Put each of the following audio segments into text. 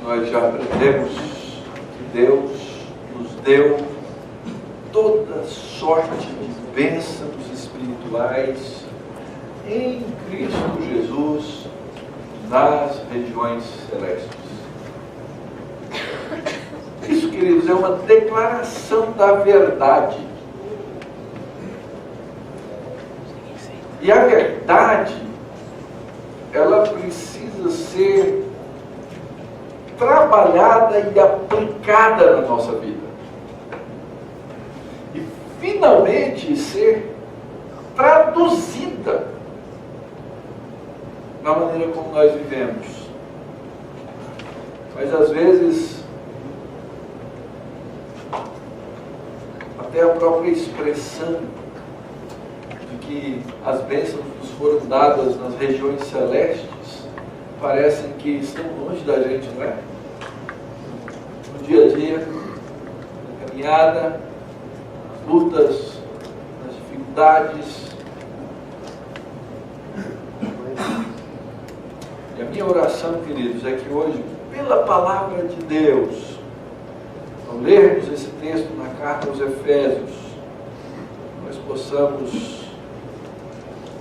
Nós já aprendemos que Deus nos deu toda sorte de bênçãos espirituais em Cristo Jesus nas regiões celestes. Isso, queridos, é uma declaração da verdade. E a verdade, ela precisa ser trabalhada e aplicada na nossa vida. E finalmente ser traduzida na maneira como nós vivemos. Mas às vezes até a própria expressão de que as bênçãos nos foram dadas nas regiões celestes parecem que estão longe da gente, não é? No dia a dia, na caminhada, nas lutas, nas dificuldades. E a minha oração, queridos, é que hoje, pela palavra de Deus, ao lermos esse texto na carta aos Efésios, nós possamos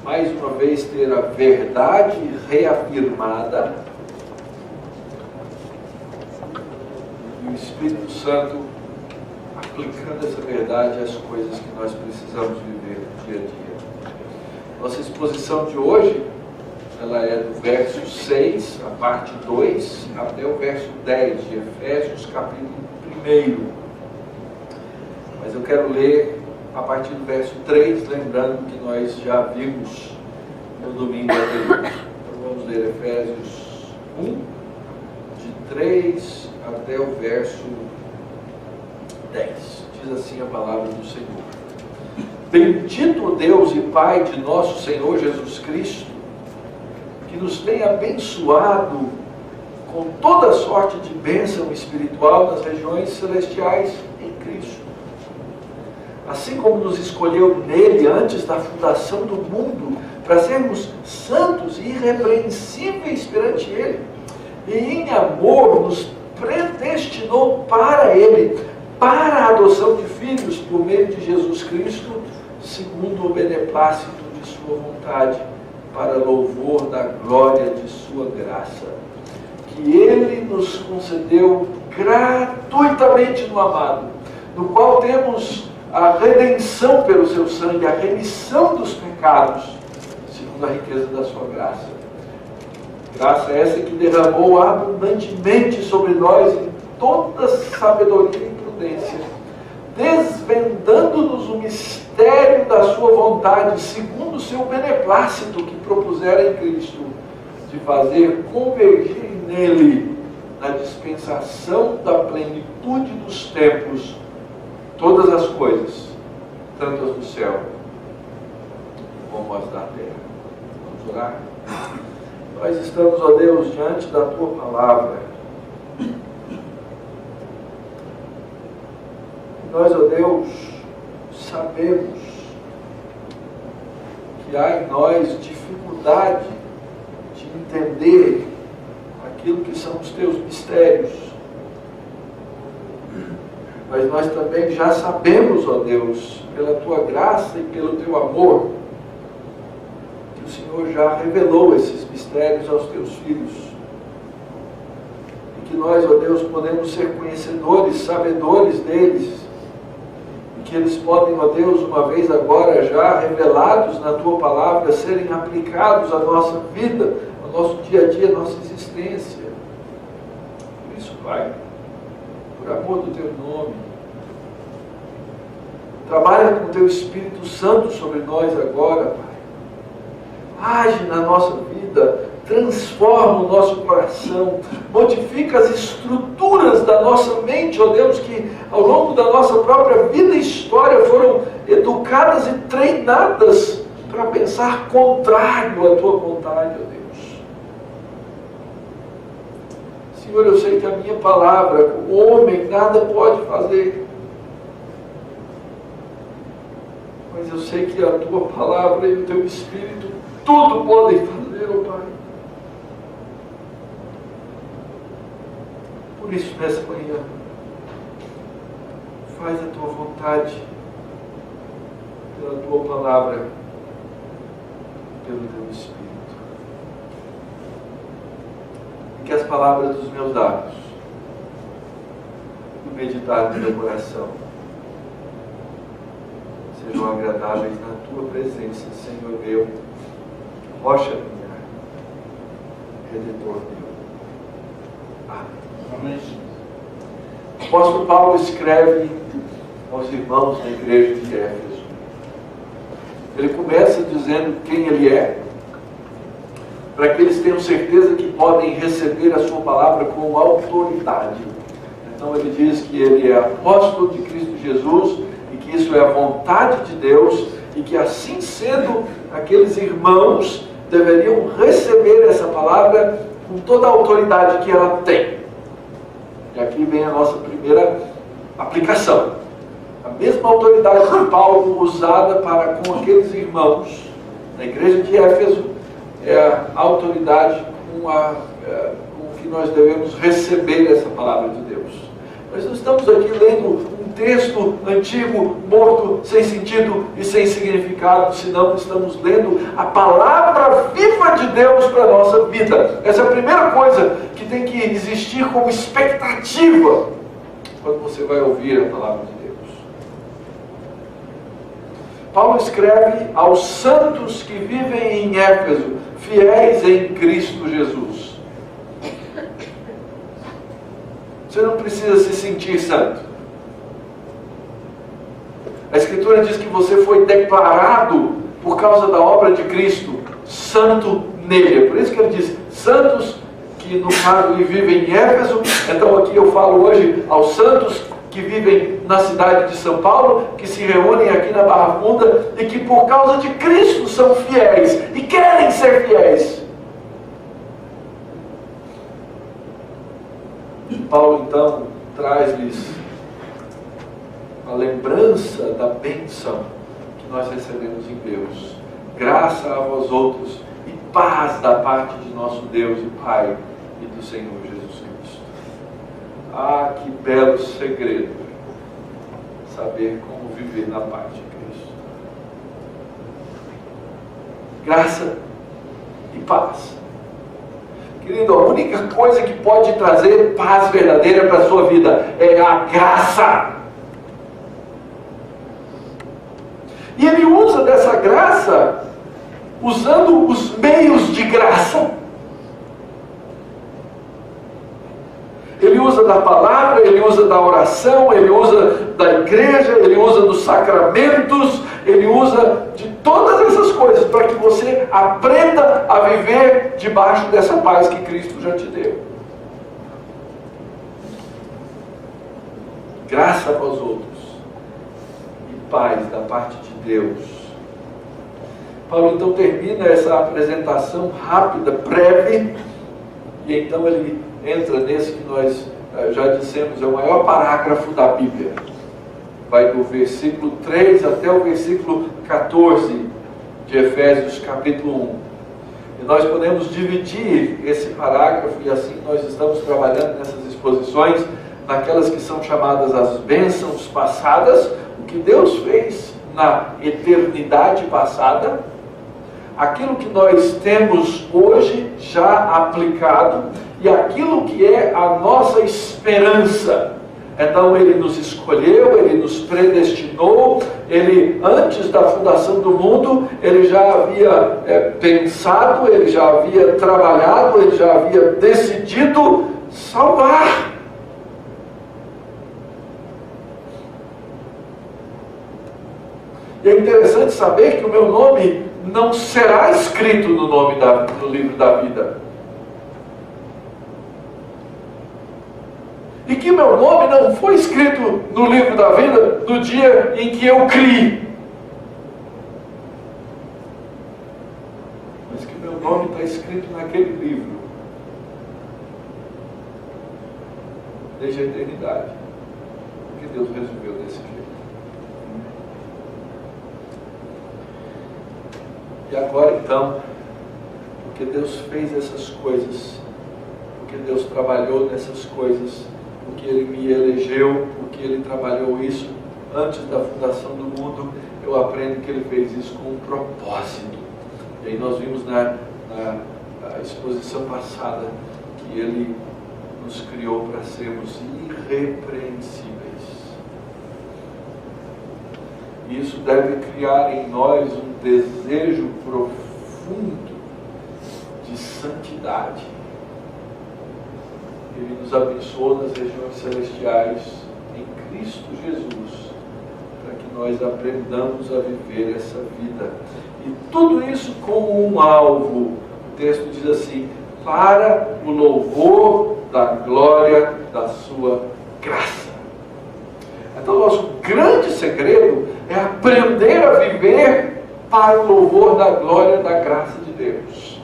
mais uma vez ter a verdade reafirmada e o Espírito Santo aplicando essa verdade às coisas que nós precisamos viver no dia a dia. Nossa exposição de hoje, ela é do verso 6, a parte 2, até o verso 10 de Efésios, capítulo 1. Mas eu quero ler a partir do verso 3, lembrando que nós já vimos no domingo anterior. Então vamos ler Efésios 1, de 3 até o verso 10. Diz assim a palavra do Senhor. Bendito o Deus e Pai de nosso Senhor Jesus Cristo, que nos tem abençoado com toda sorte de bênção espiritual nas regiões celestiais em Cristo. Assim como nos escolheu nele antes da fundação do mundo, para sermos santos e irrepreensíveis perante ele, e em amor nos predestinou para ele, para a adoção de filhos por meio de Jesus Cristo, segundo o beneplácito de sua vontade, para louvor da glória de sua graça, que ele nos concedeu gratuitamente no amado, no qual temos a redenção pelo seu sangue, a remissão dos pecados, segundo a riqueza da sua graça. Graça essa que derramou abundantemente sobre nós em toda sabedoria e prudência, desvendando-nos o mistério da sua vontade, segundo o seu beneplácito que propusera em Cristo, de fazer convergir nele, na dispensação da plenitude dos tempos, todas as coisas, tanto as do céu como as da terra. Vamos orar? Nós estamos, ó Deus, diante da Tua palavra. Nós, ó Deus, sabemos que há em nós dificuldade de entender aquilo que são os Teus mistérios. mas nós também já sabemos, ó Deus, pela Tua graça e pelo Teu amor, que o Senhor já revelou esses mistérios aos Teus filhos. E que nós, ó Deus, podemos ser conhecedores, sabedores deles. E que eles podem, ó Deus, uma vez agora já revelados na Tua palavra, serem aplicados à nossa vida, ao nosso dia a dia, à nossa existência. Por isso, Pai, por amor do Teu nome, trabalha com o Teu Espírito Santo sobre nós agora, Pai. Age na nossa vida, transforma o nosso coração, modifica as estruturas da nossa mente, ó Deus, que ao longo da nossa própria vida e história foram educadas e treinadas para pensar contrário à Tua vontade, ó Deus. Senhor, eu sei que a minha palavra, o homem, nada pode fazer. Mas eu sei que a Tua palavra e o Teu Espírito tudo podem fazer, ó Pai. Por isso, nessa manhã, faz a Tua vontade pela Tua palavra, pelo Teu Espírito. E que as palavras dos meus lábios e o meditar do meu coração sejam agradáveis na Tua presença, Senhor meu, rocha minha, Redentor meu. Amém. O apóstolo Paulo escreve aos irmãos da igreja de Éfeso. Ele começa dizendo quem ele é, para que eles tenham certeza que podem receber a sua palavra com autoridade. Então ele diz que ele é apóstolo de Cristo Jesus e que isso é a vontade de Deus e que assim sendo, aqueles irmãos deveriam receber essa palavra com toda a autoridade que ela tem. E aqui vem a nossa primeira aplicação. A mesma autoridade de Paulo usada para com aqueles irmãos na igreja de Éfeso é a autoridade com que nós devemos receber essa palavra de Deus. Nós não estamos aqui lendo um texto antigo, morto, sem sentido e sem significado, senão estamos lendo a palavra viva de Deus para a nossa vida. Essa é a primeira coisa que tem que existir como expectativa quando você vai ouvir a palavra de Deus. Paulo escreve aos santos que vivem em Éfeso, fiéis em Cristo Jesus. Você não precisa se sentir santo. A Escritura diz que você foi declarado, por causa da obra de Cristo, santo nele. É por isso que ele diz, santos que no caso vivem em Éfeso. Então aqui eu falo hoje aos santos que vivem na cidade de São Paulo, que se reúnem aqui na Barra Funda e que por causa de Cristo são fiéis e querem ser fiéis. Paulo então traz-lhes a lembrança da bênção que nós recebemos em Deus. Graça a vós outros e paz da parte de nosso Deus e Pai e do Senhor Jesus Cristo. Ah, que belo segredo saber como viver na paz de Cristo. Graça e paz. Querido, a única coisa que pode trazer paz verdadeira para a sua vida é a graça. E ele usa dessa graça usando os meios de graça. Ele usa da palavra, ele usa da oração, ele usa da igreja, ele usa dos sacramentos, ele usa de todas essas coisas para que você aprenda a viver debaixo dessa paz que Cristo já te deu. Graça aos outros e paz da parte de Deus. Paulo então termina essa apresentação rápida, breve, e então ele entra nesse que nós já dissemos, é o maior parágrafo da Bíblia. Vai do versículo 3 até o versículo 14 de Efésios capítulo 1. E nós podemos dividir esse parágrafo, e assim nós estamos trabalhando nessas exposições, naquelas que são chamadas as bênçãos passadas, o que Deus fez na eternidade passada, aquilo que nós temos hoje já aplicado e aquilo que é a nossa esperança. Então Ele nos escolheu, Ele nos predestinou, Ele, antes da fundação do mundo, Ele já havia pensado, Ele já havia trabalhado, Ele já havia decidido salvar. E é interessante saber que o meu nome não será escrito no livro da vida. E que meu nome não foi escrito no livro da vida no dia em que eu criei. Mas que meu nome está escrito naquele livro. Desde a eternidade. Porque Deus resolveu desse jeito. E agora então, porque Deus fez essas coisas, porque Deus trabalhou nessas coisas, porque Ele me elegeu, porque Ele trabalhou isso antes da fundação do mundo, eu aprendo que Ele fez isso com um propósito. E aí nós vimos na exposição passada que Ele nos criou para sermos irrepreensíveis. E isso deve criar em nós um desejo profundo de santidade. Ele nos abençoou nas regiões celestiais em Cristo Jesus, para que nós aprendamos a viver essa vida. E tudo isso com um alvo. O texto diz assim: para o louvor da glória da sua graça. Então, o nosso grande segredo é aprender a viver para o louvor da glória da graça de Deus.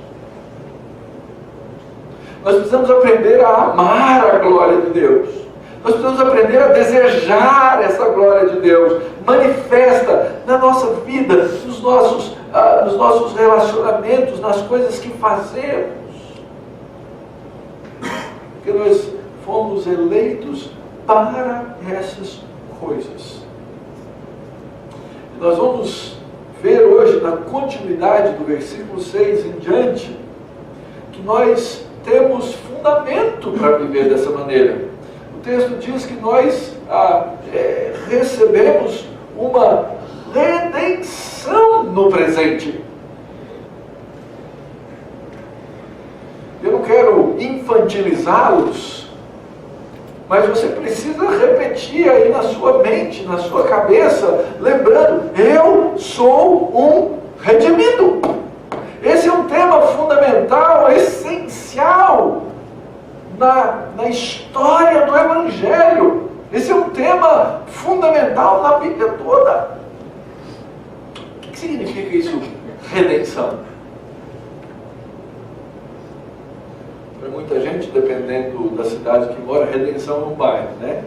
Nós precisamos aprender a amar a glória de Deus. Nós precisamos aprender a desejar essa glória de Deus. Manifesta na nossa vida, nos nossos relacionamentos, nas coisas que fazemos. Porque nós fomos eleitos para essas coisas. E nós vamos ver hoje, na continuidade do versículo 6 em diante, que nós temos fundamento para viver dessa maneira. O texto diz que nós recebemos uma redenção no presente. Eu não quero infantilizá-los, mas você precisa repetir aí na sua mente, na sua cabeça, lembrando: eu sou um redimido. Esse é um tema fundamental, essencial na história do Evangelho. Esse é um tema fundamental na Bíblia toda. O que significa isso? Redenção. Para muita gente, dependendo da cidade que mora, redenção é um bairro, né?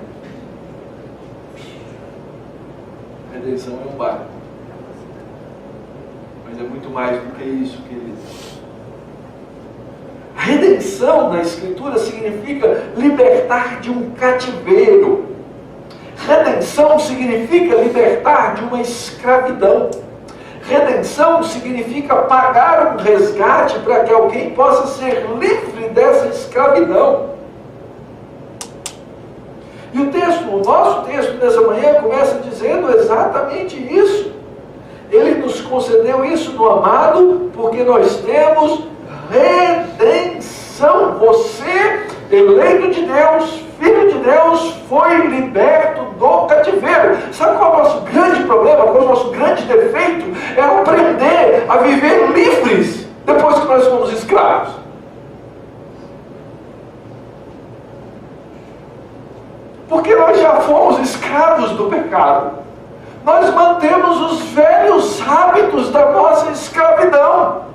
Redenção é um bairro. Mas é muito mais do que isso, queridos. A redenção na Escritura significa libertar de um cativeiro. Redenção significa libertar de uma escravidão. Redenção significa pagar um resgate para que alguém possa ser livre dessa escravidão. E o nosso texto nessa manhã começa dizendo exatamente isso. Ele nos concedeu isso no amado, porque nós temos redenção. Você, eleito de Deus, filho de Deus, foi liberto do cativeiro. Sabe qual é o nosso grande problema? Qual é o nosso grande defeito? É aprender a viver livres depois que nós fomos escravos. Porque nós já fomos escravos do pecado. Nós mantemos os velhos hábitos da nossa escravidão.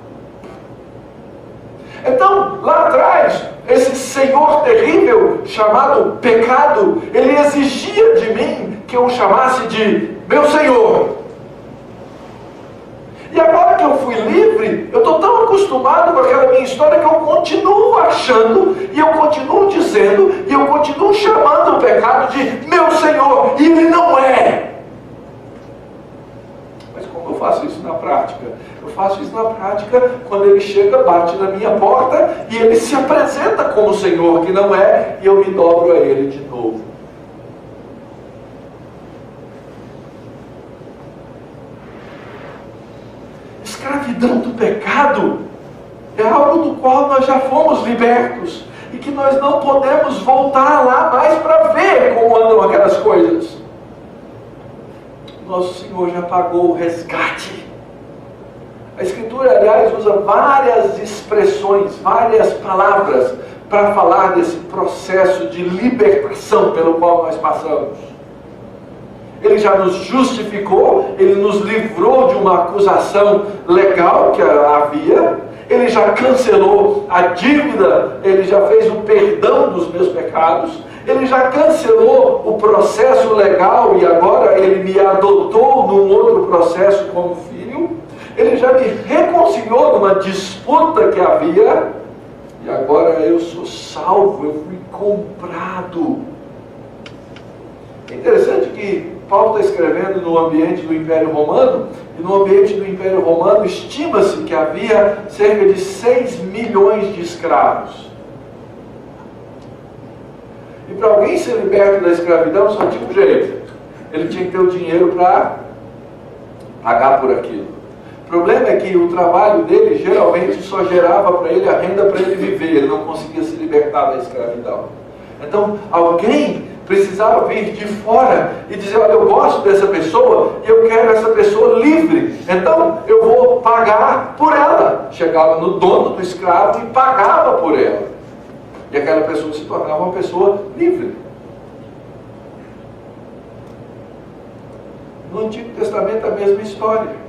Então, lá atrás, esse senhor terrível chamado pecado, ele exigia de mim que eu o chamasse de meu Senhor. E agora que eu fui livre, eu estou tão acostumado com aquela minha história que eu continuo achando, e eu continuo dizendo, e eu continuo chamando o pecado de meu Senhor, e ele não é. Mas como eu faço isso na prática? Eu faço isso na prática quando ele chega, bate na minha porta, e ele se apresenta como Senhor, que não é, e eu me dobro a ele de novo. Escravidão do pecado é algo do qual nós já fomos libertos e que nós não podemos voltar lá mais para ver como andam aquelas coisas. Nosso Senhor já pagou o resgate. A Escritura, aliás, usa várias expressões, várias palavras para falar desse processo de libertação pelo qual nós passamos. Ele já nos justificou, ele nos livrou de uma acusação legal que havia, ele já cancelou a dívida, ele já fez o perdão dos meus pecados, ele já cancelou o processo legal e agora ele me adotou num outro processo como filho, ele já me reconciliou numa disputa que havia, e agora eu sou salvo, eu fui comprado. É interessante que Paulo está escrevendo no ambiente do Império Romano, e no ambiente do Império Romano estima-se que havia cerca de 6 milhões de escravos. E para alguém ser liberto da escravidão só tinha um jeito: ele tinha que ter o dinheiro para pagar por aquilo. O problema é que o trabalho dele geralmente só gerava para ele a renda para ele viver, ele não conseguia se libertar da escravidão. Então alguém precisava vir de fora e dizer: olha, eu gosto dessa pessoa e eu quero essa pessoa livre, então eu vou pagar por ela. Chegava no dono do escravo e pagava por ela, e aquela pessoa se tornava uma pessoa livre. No Antigo Testamento a mesma história.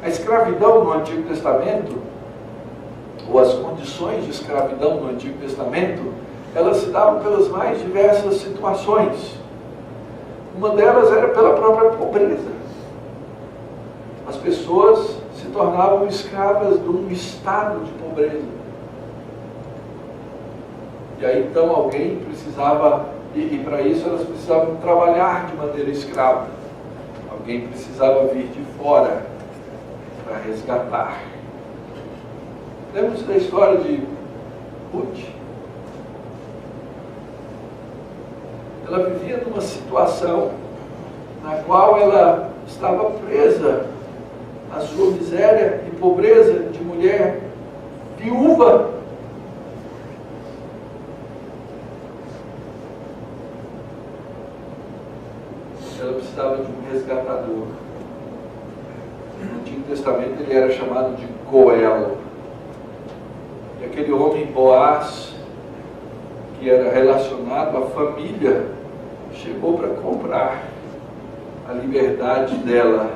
A escravidão no Antigo Testamento, ou as condições de escravidão no Antigo Testamento, elas se davam pelas mais diversas situações. Uma delas era pela própria pobreza. As pessoas se tornavam escravas de um estado de pobreza. E aí então alguém precisava, e para isso elas precisavam trabalhar de maneira escrava. Alguém precisava vir de fora para resgatar. Lembra-se da história de Ruth? Ela vivia numa situação na qual ela estava presa à sua miséria e pobreza de mulher viúva. Ela precisava de um resgatador. No Antigo Testamento ele era chamado de Goel. E aquele homem Boaz, que era relacionado à família, chegou para comprar a liberdade dela,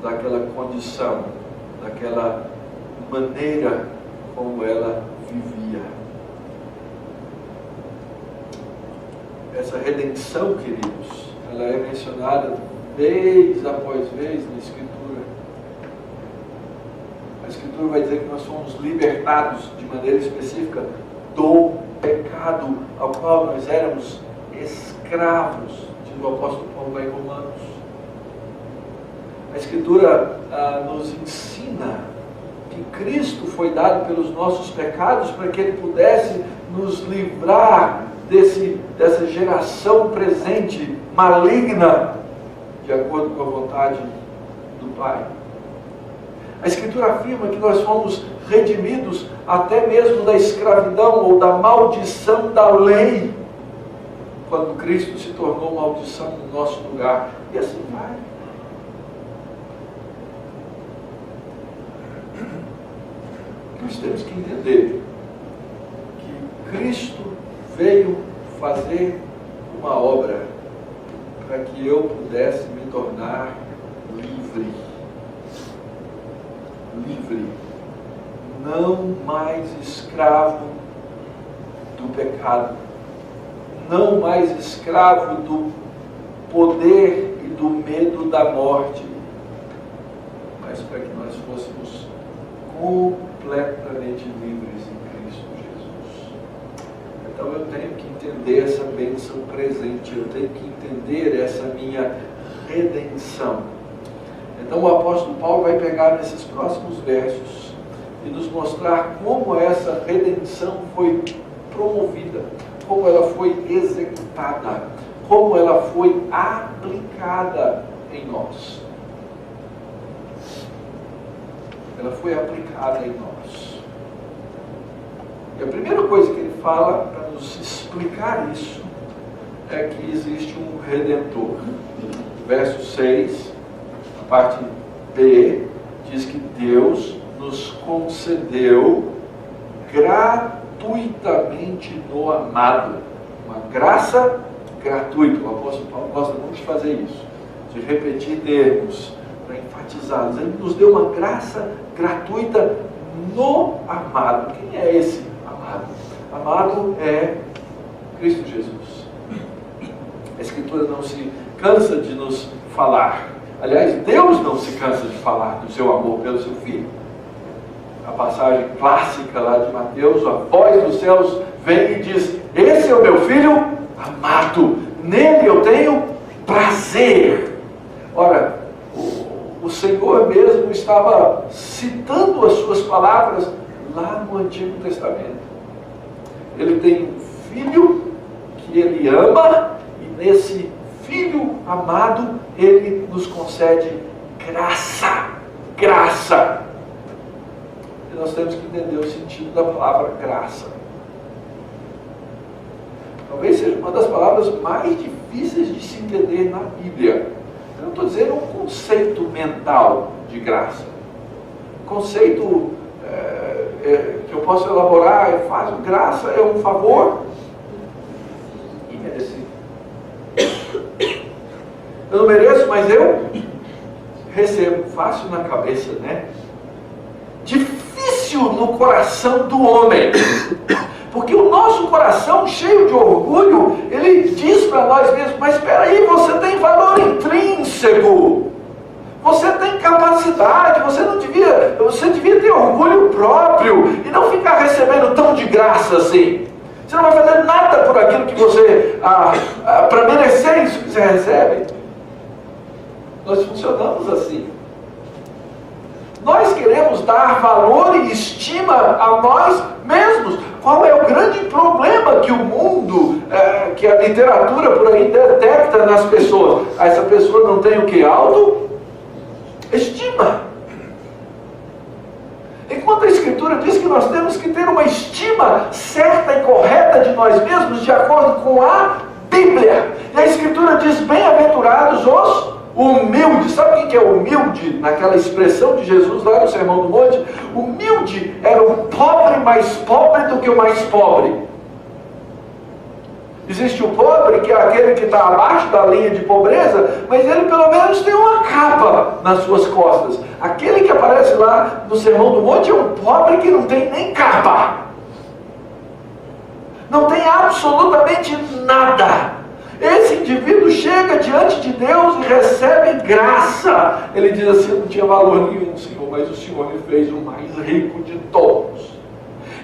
daquela condição, daquela maneira como ela vivia. Essa redenção, queridos, ela é mencionada vez após vez na Escritura. A Escritura vai dizer que nós somos libertados de maneira específica do pecado ao qual nós éramos escravos, diz o apóstolo Paulo lá em Romanos. A Escritura nos ensina que Cristo foi dado pelos nossos pecados para que Ele pudesse nos livrar dessa geração presente maligna, de acordo com a vontade do Pai. A Escritura afirma que nós fomos redimidos até mesmo da escravidão ou da maldição da lei, quando Cristo se tornou maldição no nosso lugar. E assim vai. Nós temos que entender que Cristo veio fazer uma obra para que eu pudesse me tornar livre. Livre. Não mais escravo do pecado. Não mais escravo do poder e do medo da morte. mas para que nós fôssemos completamente livres em Cristo Jesus. Então eu tenho que entender essa bênção presente, eu tenho que entender essa minha redenção. Então o apóstolo Paulo vai pegar nesses próximos versos e nos mostrar como essa redenção foi promovida, como ela foi executada, como ela foi aplicada em nós. Ela foi aplicada em nós. E a primeira coisa que ele fala para nos explicar isso é que existe um Redentor. Verso 6, a parte B, diz que Deus nos concedeu gratuitamente no amado. Uma graça gratuita. O apóstolo Paulo gosta muito de fazer isso, de repetir termos para enfatizá-los. Ele nos deu uma graça gratuita no amado. Quem é esse amado? Amado é Cristo Jesus. A Escritura não se cansa de nos falar. Aliás, Deus não se cansa de falar do seu amor pelo seu Filho. A passagem clássica lá de Mateus, a voz dos céus vem e diz: esse é o meu Filho amado, nele eu tenho prazer. Ora, o Senhor mesmo estava citando as suas palavras lá no Antigo Testamento. Ele tem um filho que ele ama, e nesse filho amado ele nos concede graça. Graça. E nós temos que entender o sentido da palavra graça. Talvez seja uma das palavras mais difíceis de se entender na Bíblia. Eu não estou dizendo um conceito mental de graça. Conceito que eu posso elaborar, eu faço graça, é um favor imerecido. Eu não mereço, mas eu recebo. Fácil na cabeça, né? Difícil no coração do homem. Porque o nosso coração, cheio de orgulho, ele diz para nós mesmos: mas espera aí, você tem valor intrínseco, você tem capacidade, você devia ter orgulho próprio e não ficar recebendo tão de graça assim. Você não vai fazer nada por aquilo que você, para merecer isso que você recebe. Nós funcionamos assim. Nós queremos dar valor e estima a nós mesmos. Qual é o grande problema que o mundo, que a literatura por aí detecta nas pessoas? Essa pessoa não tem o que? Autoestima. Enquanto a Escritura diz que nós temos que ter uma estima certa e correta de nós mesmos, de acordo com a Bíblia. E a Escritura diz: bem-aventurados os humilde. Sabe o que é humilde? Naquela expressão de Jesus lá no Sermão do Monte, humilde era o pobre mais pobre do que o mais pobre. Existe o pobre, que é aquele que está abaixo da linha de pobreza, mas ele pelo menos tem uma capa nas suas costas. Aquele que aparece lá no Sermão do Monte é um pobre que não tem nem capa, não tem absolutamente nada. Esse indivíduo chega diante de Deus e recebe graça. Ele diz assim: eu não tinha valor nenhum, Senhor, mas o Senhor me fez o mais rico de todos.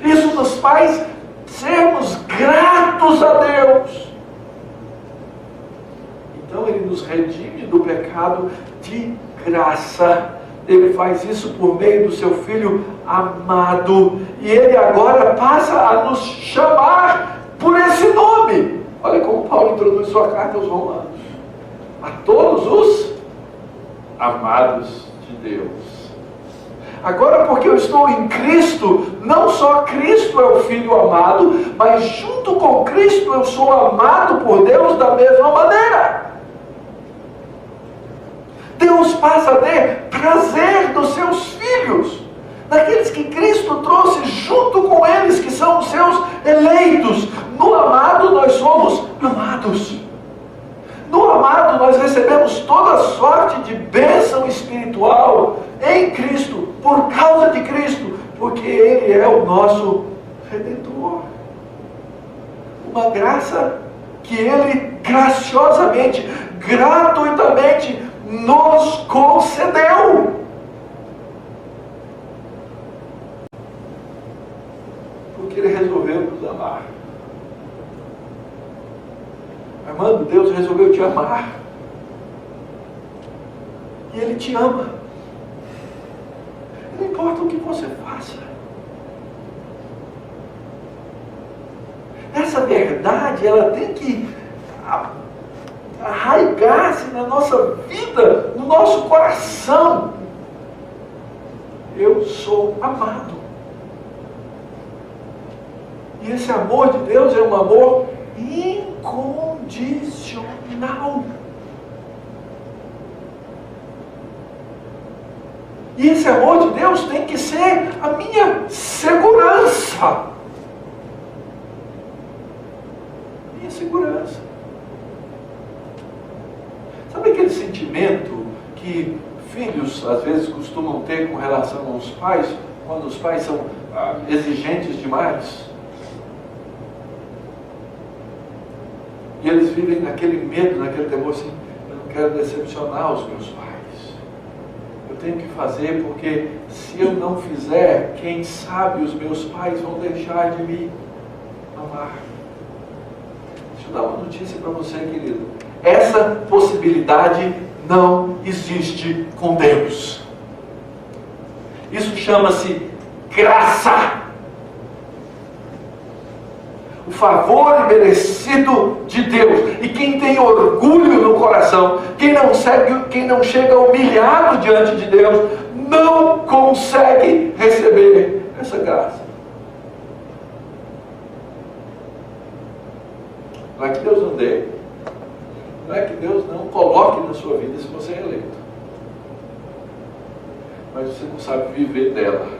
Isso nos faz sermos gratos a Deus. Então ele nos redime do pecado de graça. Ele faz isso por meio do seu Filho amado. E ele agora passa a nos chamar por esse nome. Olha como Paulo introduz sua carta aos Romanos: a todos os amados de Deus. Agora, porque eu estou em Cristo, não só Cristo é o Filho amado, mas junto com Cristo eu sou amado por Deus da mesma maneira. Deus passa a ter prazer nos seus filhos, daqueles que Cristo trouxe junto com eles, que são os seus eleitos. No amado nós somos amados. No amado nós recebemos toda sorte de bênção espiritual em Cristo, por causa de Cristo, porque Ele é o nosso Redentor. Uma graça que Ele graciosamente, gratuitamente nos concedeu. porque Ele resolveu nos amar. Amado, Deus resolveu te amar. E Ele te ama. Não importa o que você faça. Essa verdade, ela tem que arraigar-se na nossa vida, no nosso coração. Eu sou amado. E esse amor de Deus é um amor incondicional. E esse amor de Deus tem que ser a minha segurança. Minha segurança. Sabe aquele sentimento que filhos às vezes costumam ter com relação aos pais, quando os pais são exigentes demais? E eles vivem naquele medo, naquele temor assim: eu não quero decepcionar os meus pais. Eu tenho que fazer, porque se eu não fizer, quem sabe os meus pais vão deixar de me amar. Deixa eu dar uma notícia para você, querido. Essa possibilidade não existe com Deus. Isso chama-se graça. O favor imerecido de Deus. E quem tem orgulho no coração, quem não chega humilhado diante de Deus, não consegue receber essa graça. Não é que Deus não dê, não é que Deus não coloque na sua vida se você é eleito, mas você não sabe viver dela.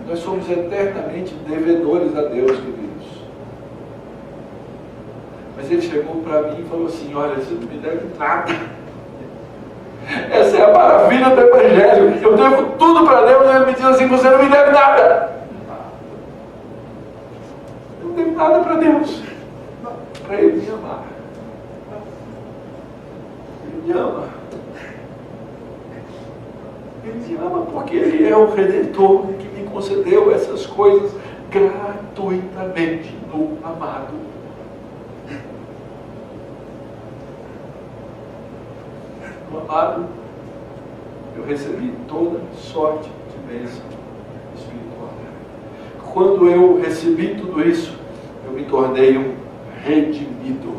Nós somos eternamente devedores a Deus, queridos. Mas Ele chegou para mim e falou assim: olha, você não me deve nada. Essa é a maravilha do Evangelho. Eu devo tudo para Deus, e Ele me diz assim: você não me deve nada. Eu não devo nada para Deus, para Ele me amar. Ele me ama. Ele me ama porque Ele é o Redentor que me concedeu essas coisas gratuitamente no amado. No amado, eu recebi toda sorte de bênção espiritual. Quando eu recebi tudo isso, eu me tornei um redimido.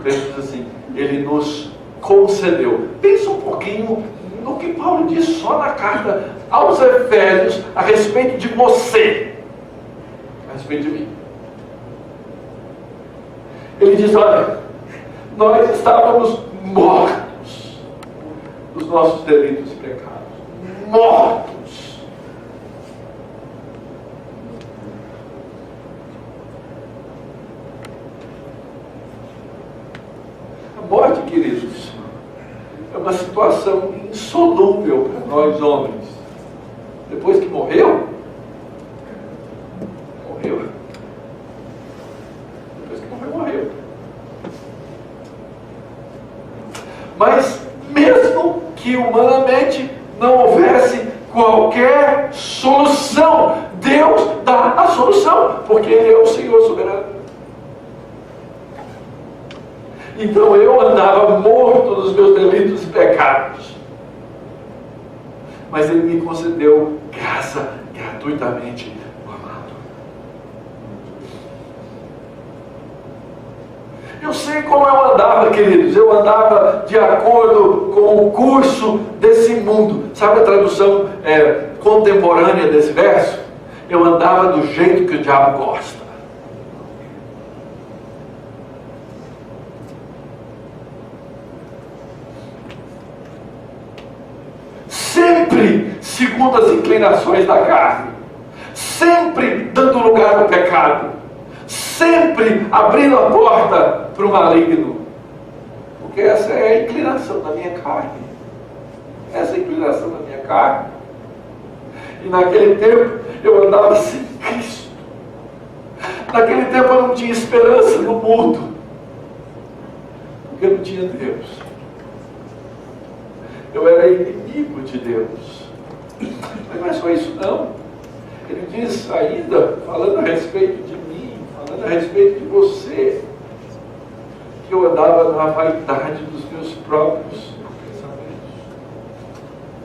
Diz assim: Ele nos concedeu. Pensa um pouquinho no que Paulo diz só na carta aos Efésios a respeito de você, a respeito de mim. Ele diz: olha, nós estávamos mortos dos nossos delitos e pecados. Mortos. A morte, queridos, é uma situação insolúvel para nós homens. Depois que morreu. Depois que morreu. Mas mesmo que humanamente não houvesse qualquer solução, Deus dá a solução, porque Ele é o Senhor soberano. Então eu andava morto dos meus delitos e pecados, mas Ele me concedeu graça gratuitamente no amado. Eu sei como eu andava, queridos. Eu andava de acordo com o curso desse mundo. Sabe a tradução contemporânea desse verso? Eu andava do jeito que o diabo gosta. Sempre segundo as inclinações da carne, sempre dando lugar ao pecado, sempre abrindo a porta para o maligno, porque essa é a inclinação da minha carne. Essa é a inclinação da minha carne. E naquele tempo eu andava sem Cristo. Naquele tempo eu não tinha esperança no mundo, porque eu não tinha Deus. eu era inimigo de Deus. Mas não é só isso não. Ele diz ainda, falando a respeito de mim, falando a respeito de você, que eu andava na vaidade dos meus próprios pensamentos,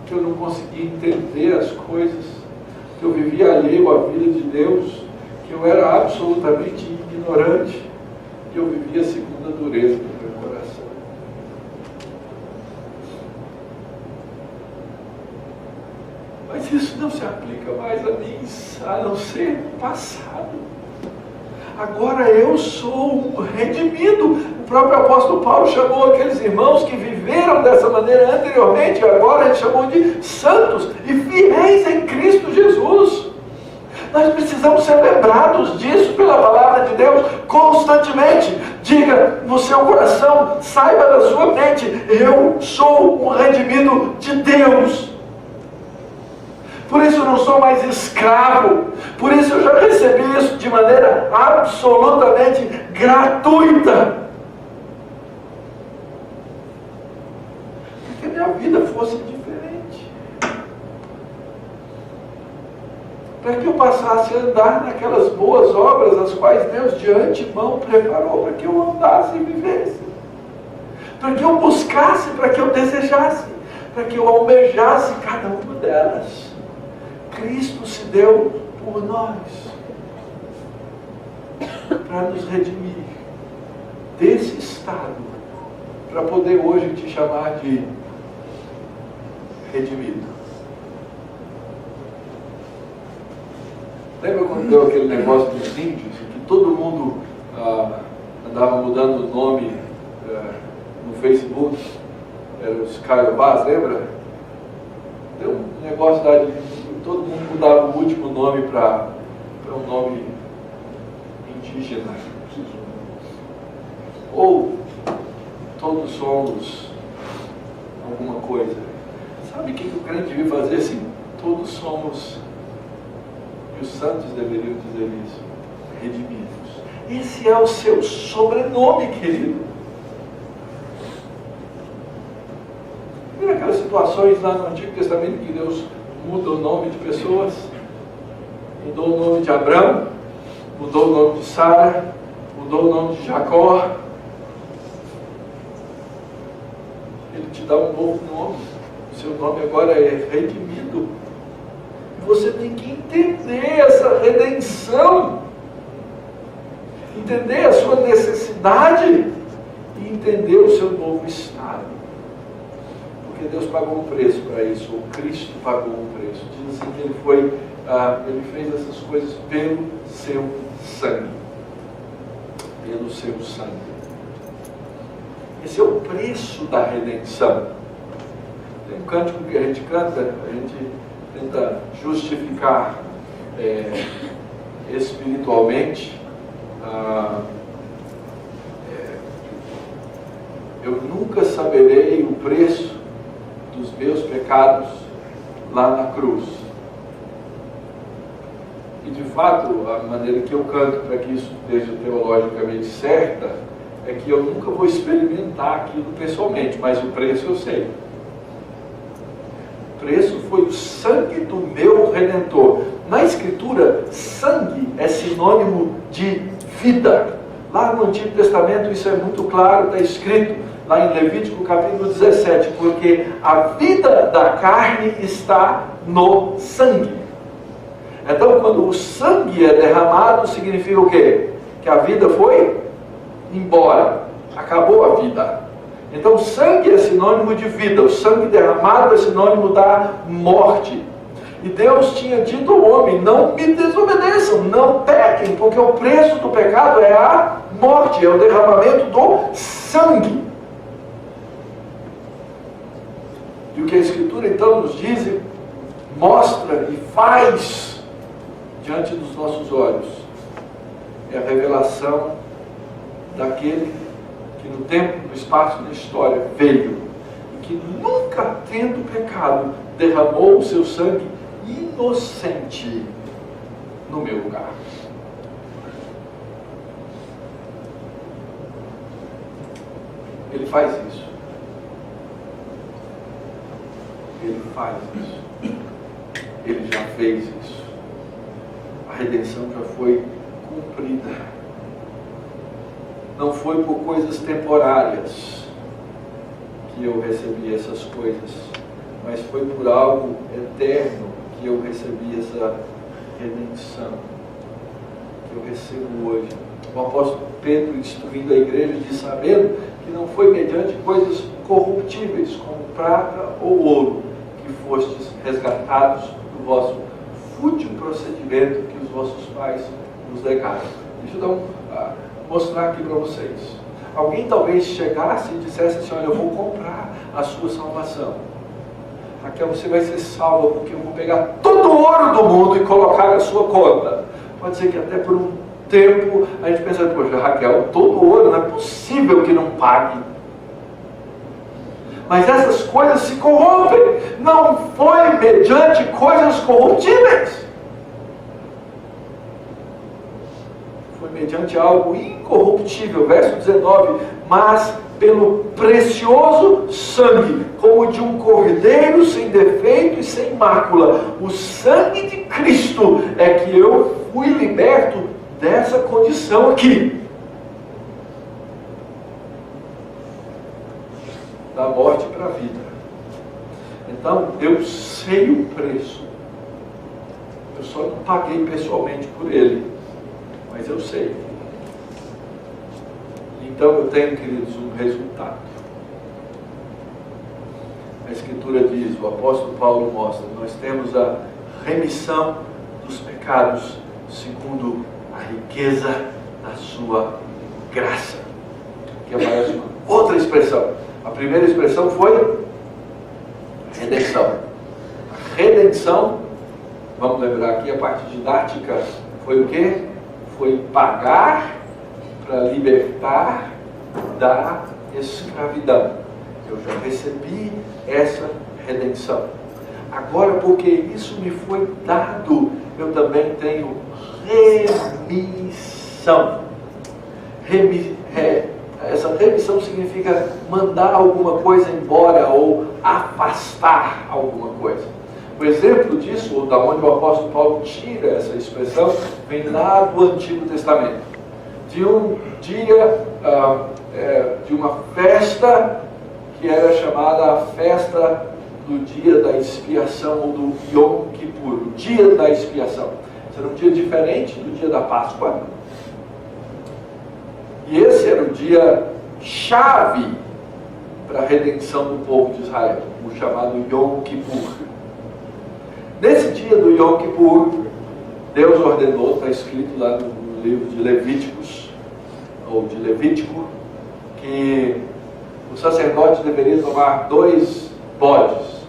que eu não conseguia entender as coisas, que eu vivia alheio à vida de Deus, que eu era absolutamente ignorante, que eu vivia segundo a dureza do meu coração. Mas isso não se aplica mais a mim, a não ser no passado. Agora eu sou um redimido. O próprio apóstolo Paulo chamou aqueles irmãos que viveram dessa maneira anteriormente, e agora ele chamou de santos e fiéis em Cristo Jesus. Nós precisamos ser lembrados disso pela palavra de Deus constantemente. Diga no seu coração, saiba da sua mente, eu sou um redimido de Deus. Por isso eu não sou mais escravo. Por isso eu já recebi isso de maneira absolutamente gratuita. Para que a minha vida fosse diferente. Para que eu passasse a andar naquelas boas obras, as quais Deus de antemão preparou para que eu andasse e vivesse. Para que eu buscasse, para que eu desejasse, para que eu almejasse cada uma delas. Cristo se deu por nós, para nos redimir desse estado, para poder hoje te chamar de redimido. Lembra quando deu aquele negócio dos índios, que todo mundo andava mudando o nome no Facebook? Era os Caiobás, lembra? Deu um negócio lá de todo mundo mudava o último nome para um nome indígena. Ou todos somos alguma coisa. Sabe o que o crente devia fazer assim? Todos somos, e os santos deveriam dizer isso, redimidos. Esse é o seu sobrenome, querido. Viram aquelas situações lá no Antigo Testamento que Deus muda o nome de pessoas? Mudou o nome de Abraão, mudou o nome de Sara, mudou o nome de Jacó. Ele te dá um novo nome. O seu nome agora é redimido. Você tem que entender essa redenção, entender a sua necessidade e entender o seu novo estado. Porque Deus pagou um preço para isso, ou Cristo pagou um preço. Diz assim que ele fez essas coisas pelo seu sangue. Pelo seu sangue. Esse é o preço da redenção. Tem um cântico que a gente canta, a gente tenta justificar espiritualmente. Eu nunca saberei o preço dos meus pecados lá na cruz. E de fato, a maneira que eu canto para que isso esteja teologicamente certa é que eu nunca vou experimentar aquilo pessoalmente, mas o preço eu sei. O preço foi o sangue do meu Redentor. Na Escritura, sangue é sinônimo de vida. Lá no Antigo Testamento isso é muito claro, está escrito lá em Levítico capítulo 17, porque a vida da carne está no sangue. Então, quando o sangue é derramado, significa o quê? Que a vida foi embora, acabou a vida. Então, sangue é sinônimo de vida, o sangue derramado é sinônimo da morte. E Deus tinha dito ao homem: não me desobedeçam, não pequem, porque o preço do pecado é a morte, é o derramamento do sangue. E o que a Escritura então nos diz, mostra e faz diante dos nossos olhos, é a revelação daquele que no tempo, no espaço, na história veio, e que nunca tendo pecado, derramou o seu sangue inocente no meu lugar. Ele faz isso. Ele faz isso. Ele já fez isso. A redenção já foi cumprida. Não foi por coisas temporárias que eu recebi essas coisas, mas foi por algo eterno que eu recebi essa redenção, que eu recebo hoje. O apóstolo Pedro, instruindo a igreja, diz: sabendo que não foi mediante coisas corruptíveis, como prata ou ouro, que fostes resgatados do vosso fútil procedimento que os vossos pais nos legaram. Deixa eu mostrar aqui para vocês. Alguém talvez chegasse e dissesse assim: olha, eu vou comprar a sua salvação. Raquel, você vai ser salva porque eu vou pegar todo o ouro do mundo e colocar na sua conta. Pode ser que até por um tempo a gente pensa: poxa, Raquel, todo o ouro, não é possível que não pague. Mas essas coisas se corrompem. Não foi mediante coisas corruptíveis. Foi mediante algo incorruptível. Verso 19: mas pelo precioso sangue, como de um cordeiro sem defeito e sem mácula, o sangue de Cristo, é que eu fui liberto dessa condição aqui, da morte para a vida. Então, eu sei o preço. Eu só não paguei pessoalmente por ele, mas eu sei. Então eu tenho, queridos, um resultado. A Escritura diz, o apóstolo Paulo mostra, nós temos a remissão dos pecados segundo a riqueza da sua graça. Que aparece uma outra expressão. A primeira expressão foi redenção. A redenção, vamos lembrar aqui a parte didática, foi o quê? Foi pagar para libertar da escravidão. Eu já recebi essa redenção. Agora, porque isso me foi dado, eu também tenho remissão. Essa remissão significa mandar alguma coisa embora ou afastar alguma coisa. O exemplo disso, da onde o apóstolo Paulo tira essa expressão, vem lá do Antigo Testamento. De um dia, de uma festa que era chamada a festa do dia da expiação, ou do Yom Kippur, o dia da expiação. Esse era um dia diferente do dia da Páscoa. E esse era o dia chave para a redenção do povo de Israel, o chamado Yom Kippur. Nesse dia do Yom Kippur, Deus ordenou, está escrito lá no livro de Levíticos, ou de Levítico, que o sacerdote deveria tomar 2 bodes,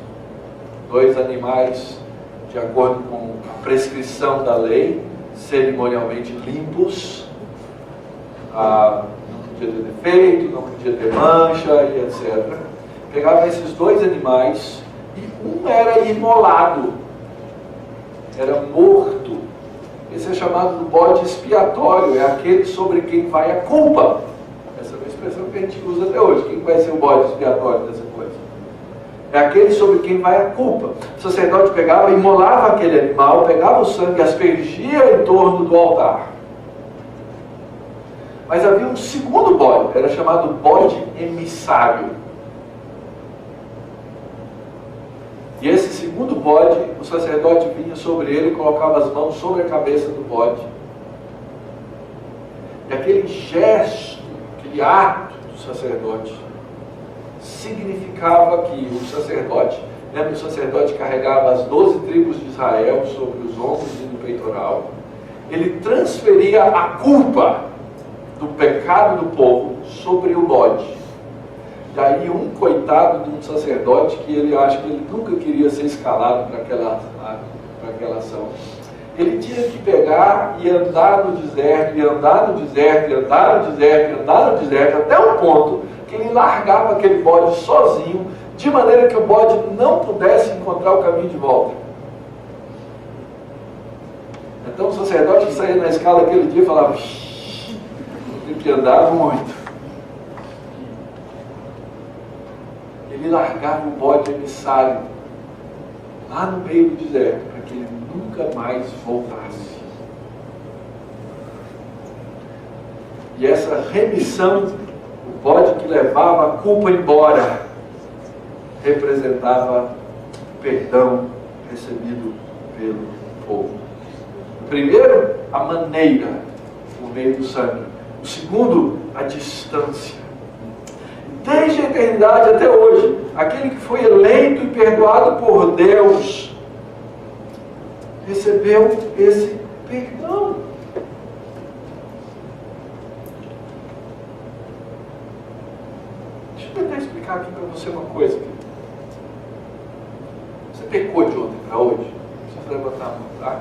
2 animais de acordo com a prescrição da lei, cerimonialmente limpos, não podia ter defeito, não podia ter mancha e etc. Pegava esses 2 animais e um era imolado, era morto. Esse é chamado do bode expiatório, é aquele sobre quem vai a culpa. Essa é uma expressão que a gente usa até hoje. Quem vai ser o bode expiatório dessa coisa? É aquele sobre quem vai a culpa. O sacerdote pegava, imolava aquele animal, pegava o sangue e aspergia em torno do altar. Mas havia um segundo bode, era chamado bode emissário. E esse segundo bode, o sacerdote vinha sobre ele e colocava as mãos sobre a cabeça do bode. E aquele gesto, aquele ato do sacerdote, significava que o sacerdote, lembra que o sacerdote carregava as 12 tribos de Israel sobre os ombros e no peitoral, ele transferia a culpa do pecado do povo sobre o bode. Daí um coitado de um sacerdote que ele acha que ele nunca queria ser escalado para aquela ação. Ele tinha que pegar e andar no deserto, e andar no deserto, e andar no deserto, e andar no deserto, até um ponto que ele largava aquele bode sozinho, de maneira que o bode não pudesse encontrar o caminho de volta. Então o sacerdote que saía na escala aquele dia falava: tem que andar muito. Ele largava o bode emissário lá no meio do deserto, para que ele nunca mais voltasse. E essa remissão, o bode que levava a culpa embora, representava o perdão recebido pelo povo. O primeiro, a maneira, por meio do sangue. O segundo, a distância. Desde a eternidade até hoje, aquele que foi eleito e perdoado por Deus, recebeu esse perdão. Deixa eu tentar explicar aqui para você uma coisa. Você pecou de ontem para hoje? Precisa levantar a mão, tá?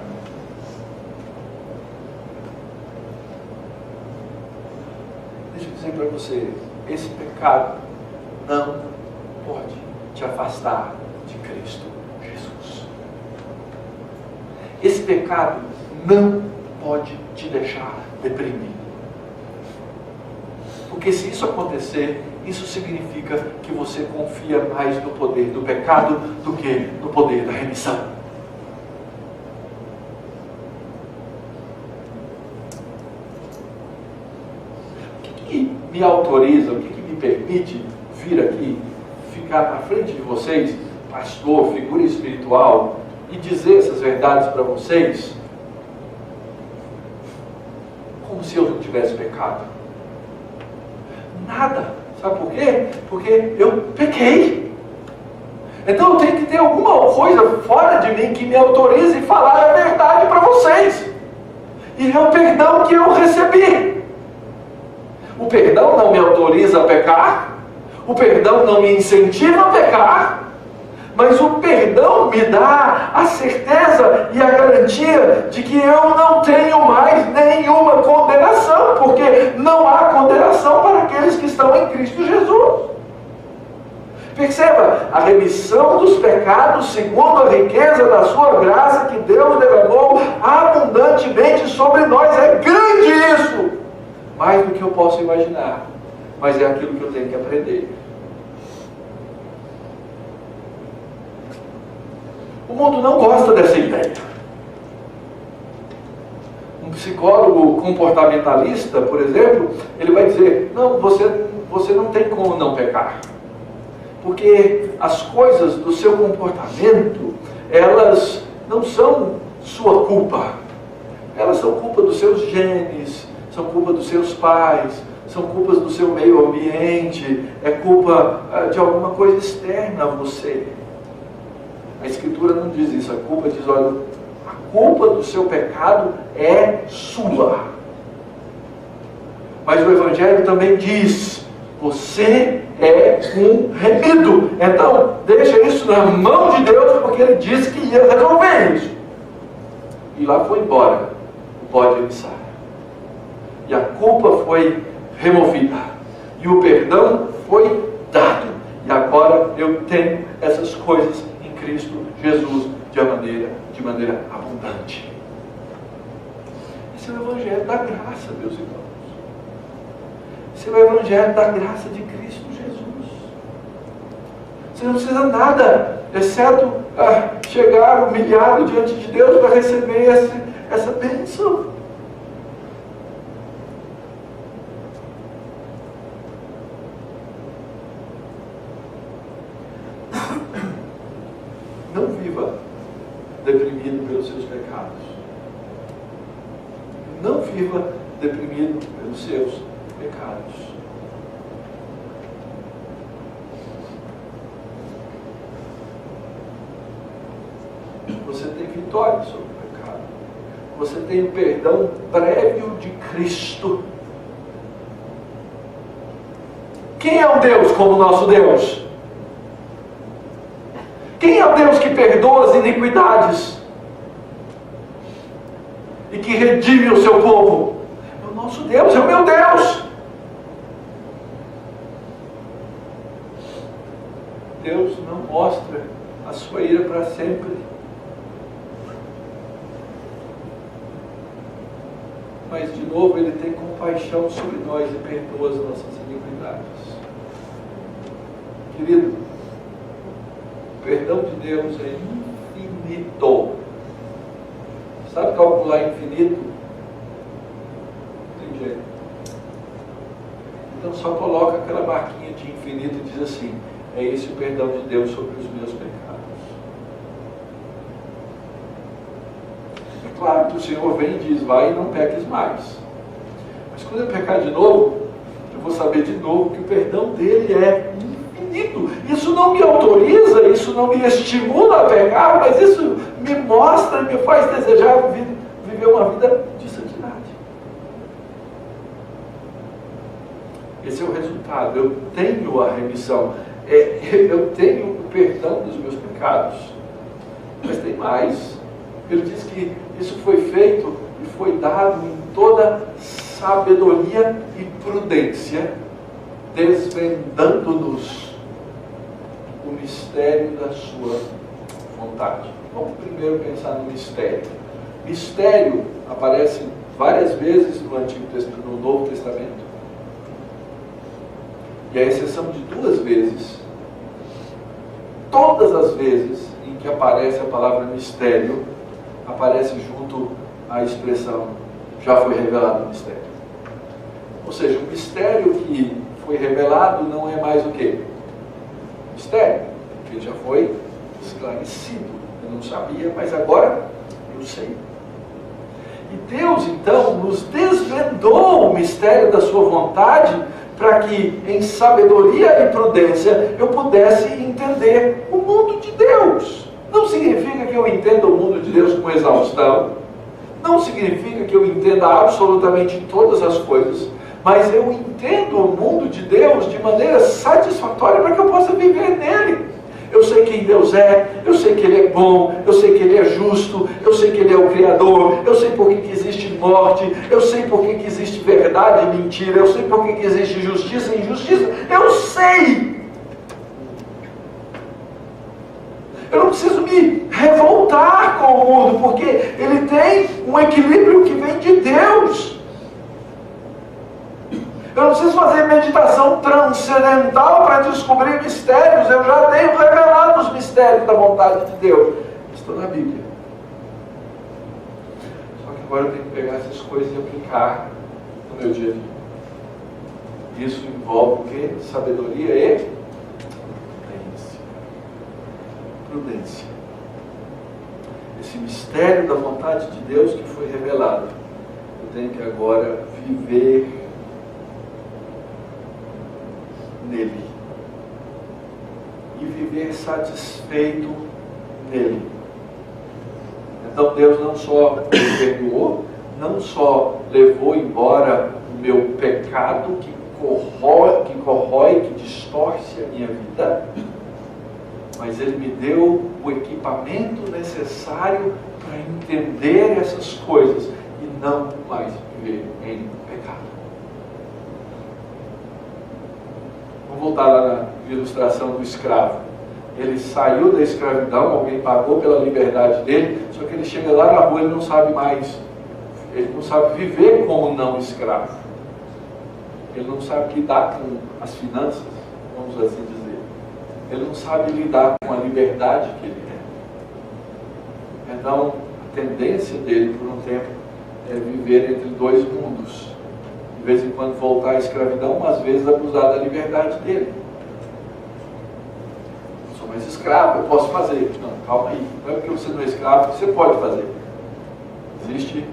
Deixa eu dizer para você, esse pecado não pode te afastar de Cristo Jesus. Esse pecado não pode te deixar deprimido. Porque se isso acontecer, isso significa que você confia mais no poder do pecado do que no poder da remissão. O que me autoriza, o que me permite vir aqui, ficar na frente de vocês, pastor, figura espiritual, e dizer essas verdades para vocês, como se eu não tivesse pecado? Nada. Sabe por quê? Porque eu pequei. Então eu tenho que ter alguma coisa fora de mim que me autorize a falar a verdade para vocês. E é o perdão que eu recebi. O perdão não me autoriza a pecar. O perdão não me incentiva a pecar. Mas o perdão me dá a certeza e a garantia de que eu não tenho mais nenhuma condenação, porque não há condenação para aqueles que estão em Cristo Jesus. Perceba, a remissão dos pecados segundo a riqueza da sua graça que Deus derramou abundantemente sobre nós. É grande isso! Mais do que eu posso imaginar. Mas é aquilo que eu tenho que aprender. O mundo não gosta dessa ideia. Um psicólogo comportamentalista, por exemplo, ele vai dizer, não, você não tem como não pecar. Porque as coisas do seu comportamento, elas não são sua culpa. Elas são culpa dos seus genes, são culpa dos seus pais, são culpas do seu meio ambiente, é culpa de alguma coisa externa a você. A Escritura não diz isso. A culpa diz, olha, a culpa do seu pecado é sua. Mas o Evangelho também diz, você é um remido. Então, deixa isso na mão de Deus, porque Ele disse que ia resolver isso. E lá foi embora o bode emissário. E a culpa foi removida. E o perdão foi dado. E agora eu tenho essas coisas Cristo Jesus de maneira abundante. Esse é o Evangelho da graça, meus irmãos. Esse é o Evangelho da graça de Cristo Jesus. Você não precisa nada, exceto chegar humilhado diante de Deus para receber essa bênção. Não viva deprimido pelos seus pecados. Não viva deprimido pelos seus pecados. Você tem vitória sobre o pecado. Você tem o perdão prévio de Cristo. Quem é o Deus como nosso Deus? Quem é o Deus que perdoa as iniquidades e que redime o seu povo? É o nosso Deus, é o meu Deus. Deus não mostra a sua ira para sempre. Mas de novo Ele tem compaixão sobre nós e perdoa as nossas iniquidades. Querido, o perdão de Deus é infinito. Sabe calcular infinito? Não tem jeito. Então só coloca aquela marquinha de infinito e diz assim: é esse o perdão de Deus sobre os meus pecados. É claro que o Senhor vem e diz: vai e não peques mais. Mas quando eu pecar de novo, eu vou saber de novo que o perdão dele é infinito. Isso não me autoriza, isso não me estimula a pecar, mas isso me mostra, me faz desejar viver uma vida de santidade. Esse é o resultado. Eu tenho a remissão. Eu tenho o perdão dos meus pecados. Mas tem mais. Ele diz que isso foi feito e foi dado em toda sabedoria e prudência, desvendando-nos o mistério da sua vontade. Vamos primeiro pensar no mistério. Mistério aparece várias vezes no Novo Testamento. E a exceção de 2 vezes, todas as vezes em que aparece a palavra mistério, aparece junto a expressão já foi revelado o mistério. Ou seja, o mistério que foi revelado não é mais o quê? Mistério, porque já foi esclarecido. Eu não sabia, mas agora eu sei. E Deus então nos desvendou o mistério da sua vontade, para que em sabedoria e prudência eu pudesse entender o mundo de Deus. Não significa que eu entenda o mundo de Deus com exaustão, não significa que eu entenda absolutamente todas as coisas, mas eu entendo o mundo de Deus de maneira satisfatória para que eu possa viver nele. Eu sei quem Deus é, eu sei que Ele é bom, eu sei que Ele é justo, eu sei que Ele é o Criador, eu sei por que existe morte, eu sei por que existe verdade e mentira, eu sei por que existe justiça e injustiça, eu sei! Eu não preciso me revoltar com o mundo, porque ele tem um equilíbrio que vem de Deus. Eu não preciso fazer meditação transcendental para descobrir mistérios. Eu já tenho revelado os mistérios da vontade de Deus. Estou na Bíblia. Só que agora eu tenho que pegar essas coisas e aplicar no meu dia a dia. Isso envolve o quê? Sabedoria e prudência. Esse mistério da vontade de Deus que foi revelado, eu tenho que agora viver nele e viver satisfeito nele. Então Deus não só me perdoou, não só levou embora o meu pecado que corrói, que distorce a minha vida, mas Ele me deu o equipamento necessário para entender essas coisas e não mais viver em pecado. Vamos voltar lá na ilustração do escravo. Ele saiu da escravidão, alguém pagou pela liberdade dele, só que ele chega lá na rua e não sabe mais, ele não sabe viver como não escravo. Ele não sabe lidar com as finanças, vamos assim dizer. Ele não sabe lidar com a liberdade que ele tem. Então, a tendência dele por um tempo é viver entre 2 mundos. De vez em quando voltar à escravidão, às vezes abusar da liberdade dele. Eu sou mais escravo, eu posso fazer. Não, calma aí. Não é porque você não é escravo que você pode fazer. Existe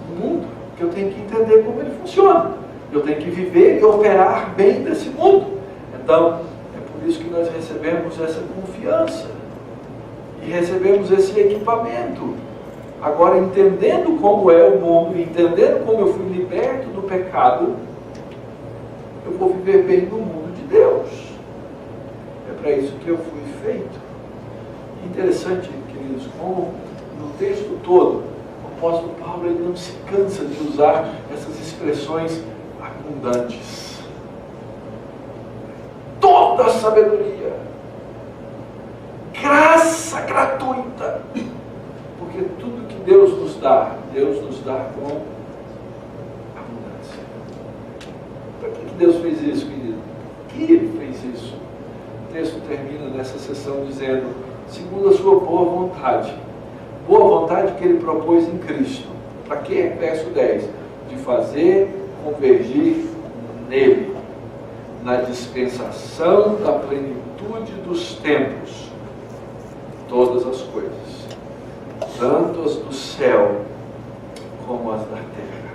um mundo que eu tenho que entender como ele funciona. Eu tenho que viver e operar bem nesse mundo. Então, por isso que nós recebemos essa confiança e recebemos esse equipamento. Agora, entendendo como é o mundo, entendendo como eu fui liberto do pecado, eu vou viver bem no mundo de Deus. É para isso que eu fui feito. Interessante, queridos, como no texto todo, o apóstolo Paulo ele não se cansa de usar essas expressões abundantes. Toda a sabedoria, graça gratuita, porque tudo que Deus nos dá com abundância. Para que Deus fez isso, querido? Por que Ele fez isso? O texto termina nessa sessão dizendo, segundo a sua boa vontade, boa vontade que ele propôs em Cristo. Para quê? Verso 10. De fazer convergir nele, na dispensação da plenitude dos tempos, todas as coisas, tanto as do céu como as da terra.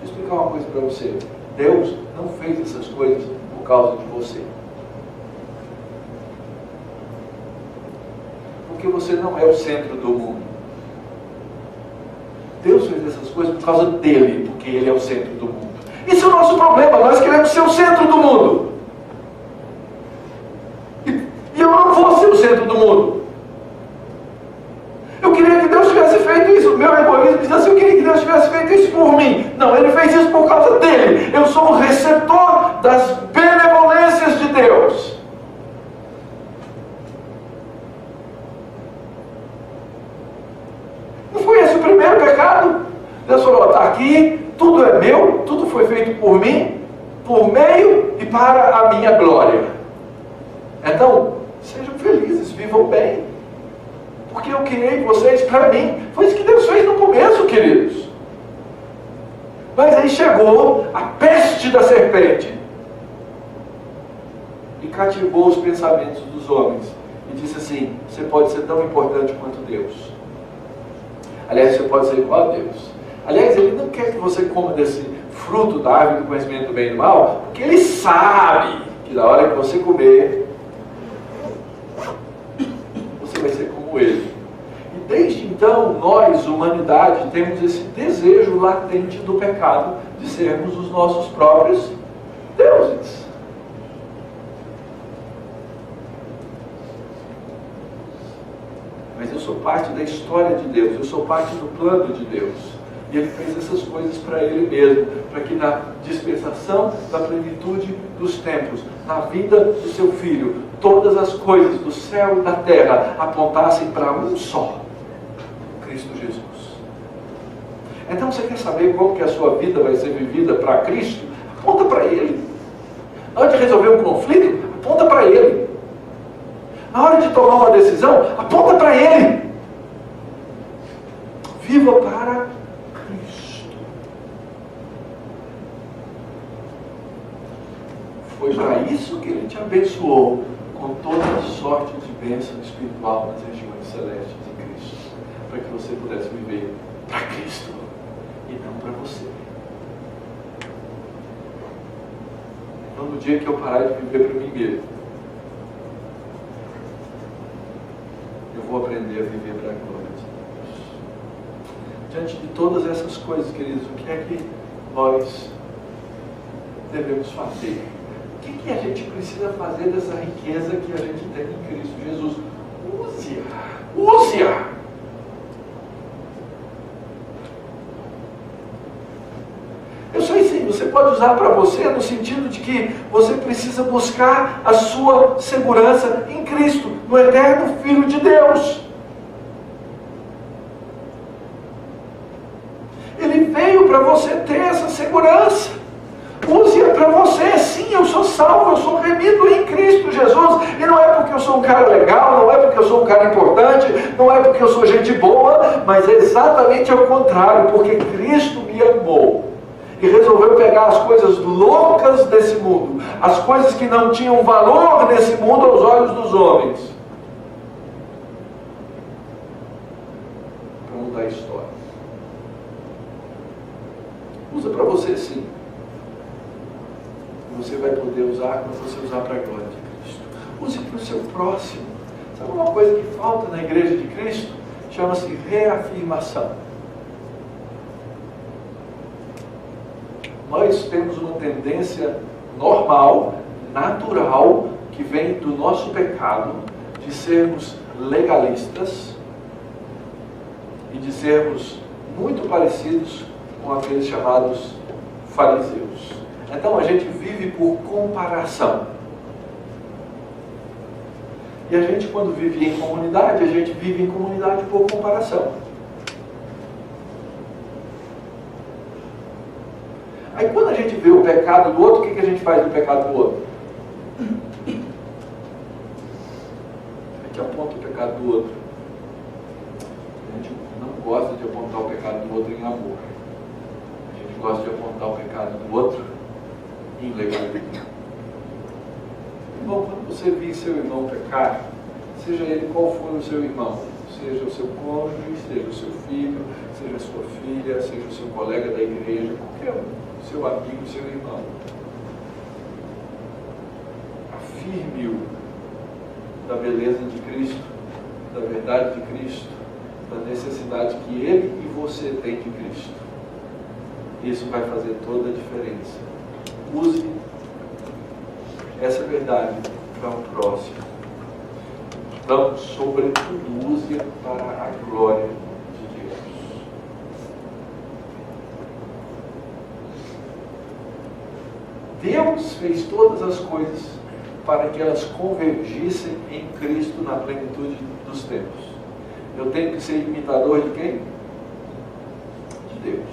Deixa eu explicar uma coisa para você. Deus não fez essas coisas por causa de você. Porque você não é o centro do mundo. Deus fez essas coisas por causa dele, porque ele é o centro do mundo. Isso é o nosso problema, nós queremos ser o centro do mundo. E eu não vou ser o centro do mundo. Eu queria que Deus tivesse feito isso. O meu egoísmo diz assim, eu queria que Deus tivesse feito isso por mim. Não, ele fez isso por causa dele. Eu sou o receptor das benevolências de Deus. Não foi esse o primeiro pecado? Deus falou, está aqui, tudo é meu, tudo foi feito por mim, por meio e para a minha glória. Então, sejam felizes, vivam bem. Porque eu criei vocês para mim. Foi isso que Deus fez no começo, queridos. Mas aí chegou a peste da serpente e cativou os pensamentos dos homens. E disse assim, você pode ser tão importante quanto Deus. Aliás, você pode ser igual a Deus. Aliás, ele não quer que você coma desse fruto da árvore do conhecimento do bem e do mal, porque ele sabe que na hora que você comer, você vai ser como ele. E desde então, nós, humanidade, temos esse desejo latente do pecado de sermos os nossos próprios deuses. Mas eu sou parte da história de Deus, eu sou parte do plano de Deus. E ele fez essas coisas para ele mesmo, para que na dispensação da plenitude dos tempos, na vida do seu Filho, todas as coisas do céu e da terra apontassem para um só, Cristo Jesus. Então você quer saber como que a sua vida vai ser vivida para Cristo? Aponta para Ele. Na hora de resolver um conflito, aponta para Ele. Na hora de tomar uma decisão, aponta para Ele. Viva para Cristo. Foi para isso que Ele te abençoou com toda a sorte de bênção espiritual nas regiões celestes em Cristo, para que você pudesse viver para Cristo e não para você. Então, no dia que eu parar de viver para mim mesmo, eu vou aprender a viver para a glória de Deus. Diante de todas essas coisas, queridos, o que é que nós devemos fazer? O que a gente precisa fazer dessa riqueza que a gente tem em Cristo Jesus? Use-a! Use-a! Eu sei sim, você pode usar para você no sentido de que você precisa buscar a sua segurança em Cristo, no eterno Filho de Deus. Ele veio para você ter essa segurança. Use-a para você. Sim, eu sou salvo, eu sou remido em Cristo Jesus. E não é porque eu sou um cara legal, não é porque eu sou um cara importante, não é porque eu sou gente boa, mas é exatamente ao contrário, porque Cristo me amou e resolveu pegar as coisas loucas desse mundo, as coisas que não tinham valor nesse mundo aos olhos dos homens, para mudar a história. Usa para você sim. Você vai poder usar quando você usar para a glória de Cristo. Use para o seu próximo. Sabe uma coisa que falta na igreja de Cristo? Chama-se reafirmação. Nós temos uma tendência normal, natural, que vem do nosso pecado, de sermos legalistas e de sermos muito parecidos com aqueles chamados fariseus. Então a gente vive por comparação. E a gente, quando vive em comunidade, a gente vive em comunidade por comparação. Aí quando a gente vê o pecado do outro, o que a gente faz do pecado do outro? A gente aponta o pecado do outro. gosta de apontar o pecado do outro em amor. A gente gosta de apontar o pecado do outro em legalidade. Irmão, quando você vir seu irmão pecar, seja ele qual for o seu irmão, seja o seu cônjuge, seja o seu filho, seja a sua filha, seja o seu colega da igreja, qualquer um, seu amigo, seu irmão, afirme-o da beleza de Cristo, da verdade de Cristo, da necessidade que ele e você têm de Cristo. Isso vai fazer toda a diferença. Use essa verdade para o próximo. Então, sobretudo, use-a para a glória de Deus. Deus fez todas as coisas para que elas convergissem em Cristo na plenitude dos tempos. Eu tenho que ser imitador de quem? De Deus.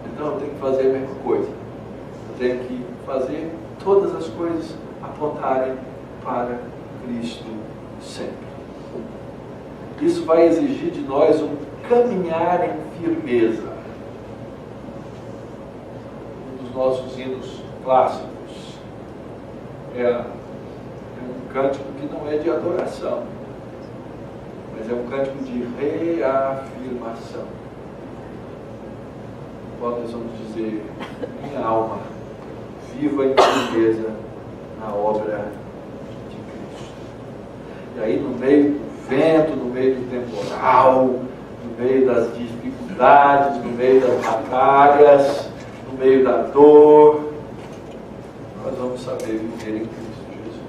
Então eu tenho que fazer a mesma coisa. Eu tenho que fazer todas as coisas apontarem para Cristo sempre. Isso vai exigir de nós um caminhar em firmeza. Um dos nossos hinos clássicos é um cântico que não é de adoração, mas é um cântico de reafirmação. Quando nós vamos dizer, minha alma, viva em firmeza na obra de Cristo. E aí, no meio do vento, no meio do temporal, no meio das dificuldades, no meio das batalhas, no meio da dor, nós vamos saber viver em Cristo Jesus.